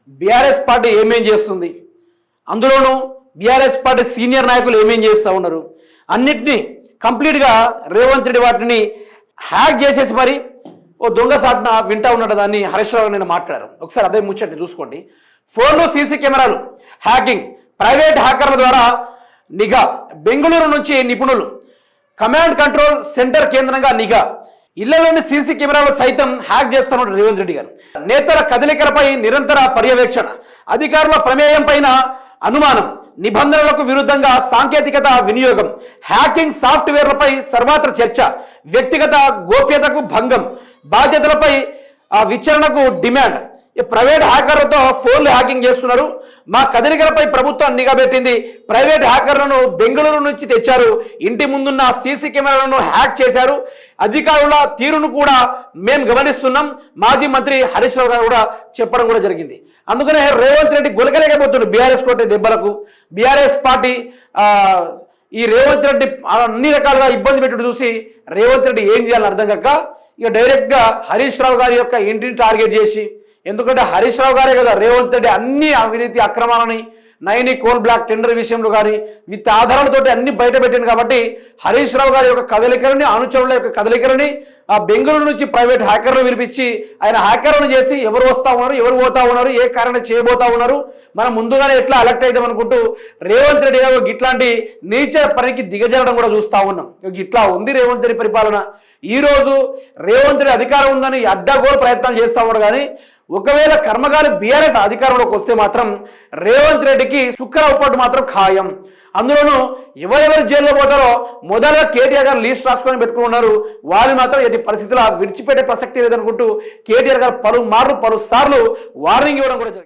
BRS party ఏమేం చేస్తుంది, అందులోనూ బీఆర్ఎస్ పార్టీ సీనియర్ నాయకులు ఏమేం చేస్తూ ఉన్నారు అన్నిటినీ కంప్లీట్గా రేవంత్ రెడ్డి వాటిని హ్యాక్ చేసేసి మరి ఓ దొంగ సాటున వింటా ఉన్నాడు. దాన్ని హరీష్ రావు నేను మాట్లాడారు. ఒకసారి అదే ముచ్చట్ని చూసుకోండి. ఫోన్లో సీసీ కెమెరాలు హ్యాకింగ్, ప్రైవేట్ హ్యాకర్ల ద్వారా నిఘా, బెంగళూరు నుంచి నిపుణులు, కమాండ్ కంట్రోల్ సెంటర్ కేంద్రంగా నిఘా, ఇళ్లలోని సీసీ కెమెరాలు సైతం హ్యాక్ చేస్తున్నారు రేవంత్ రెడ్డి గారు. నేతల కదలికలపై నిరంతర పర్యవేక్షణ, అధికారుల ప్రమేయం పైన అనుమానం, నిబంధనలకు విరుద్ధంగా సాంకేతికత వినియోగం, హ్యాకింగ్ సాఫ్ట్వేర్లపై సర్వత్ర చర్చ, వ్యక్తిగత గోప్యతకు భంగం, బాధ్యతలపై విచారణకు డిమాండ్. ప్రైవేట్ హ్యాకర్లతో ఫోన్లు హ్యాకింగ్ చేస్తున్నారు. మా కదలికలపై ప్రభుత్వం నిఘా పెట్టింది. ప్రైవేట్ హ్యాకర్లను బెంగళూరు నుంచి తెచ్చారు. ఇంటి ముందున్న సీసీ కెమెరాలను హ్యాక్ చేశారు. అధికారుల తీరును కూడా మేము గమనిస్తున్నాం. మాజీ మంత్రి హరీష్ రావు గారు కూడా చెప్పడం కూడా జరిగింది. అందుకనే రేవంత్ రెడ్డి గొలకలేకపోతున్నాడు బీఆర్ఎస్ కొట్టే దెబ్బలకు. బీఆర్ఎస్ పార్టీ ఈ రేవంత్ రెడ్డి అన్ని రకాలుగా ఇబ్బంది పెట్టుడు చూసి రేవంత్ రెడ్డి ఏం చేయాలని అర్థం కాక ఇక డైరెక్ట్గా హరీష్ రావు గారి యొక్క ఇంటిని టార్గెట్ చేసి, ఎందుకంటే హరీష్ రావు గారే కదా రేవంత్ రెడ్డి అన్ని అవినీతి అక్రమాలని నైని కోల్ బ్లాక్ టెండర్ విషయంలో కానీ విత్ ఆధారాలతోటి అన్ని బయట పెట్టింది. కాబట్టి హరీష్ రావు గారి యొక్క కదలికలని, అనుచరుల యొక్క కదలికలని ఆ బెంగళూరు నుంచి ప్రైవేట్ హ్యాకర్లు పిలిపించి ఆయన హ్యాకర్లను చేసి ఎవరు వస్తూ ఉన్నారు, ఎవరు పోతా ఉన్నారు, ఏ కారణం చేయబోతా ఉన్నారు, మనం ముందుగానే ఎట్లా అలర్ట్ అవుతాం అనుకుంటూ రేవంత్ రెడ్డి గారు ఇట్లాంటి నీచ పనికి దిగజారడం కూడా చూస్తూ ఉన్నాం. ఇట్లా ఉంది రేవంత్ రెడ్డి పరిపాలన. ఈరోజు రేవంత్ రెడ్డి అధికారం ఉందని అడ్డగోలు ప్రయత్నాలు చేస్తూ ఉన్నారు. కానీ ఒకవేళ కర్మగాలి బీఆర్ఎస్ అధికారంలోకి వస్తే మాత్రం రేవంత్ రెడ్డికి చుక్కరవుపాటు మాత్రం ఖాయం. అందులోనూ ఎవరెవరు జైల్లో పోతారో మొదలుగా కేటీఆర్ గారు లీస్ట్ రాసుకొని పెట్టుకుని ఉన్నారు. వాళ్ళు మాత్రం ఎట్టి పరిస్థితుల్లో విడిచిపెట్టే ప్రసక్తి లేదనుకుంటూ కేటీఆర్ గారు పలుసార్లు వార్నింగ్ ఇవ్వడం కూడా జరిగింది.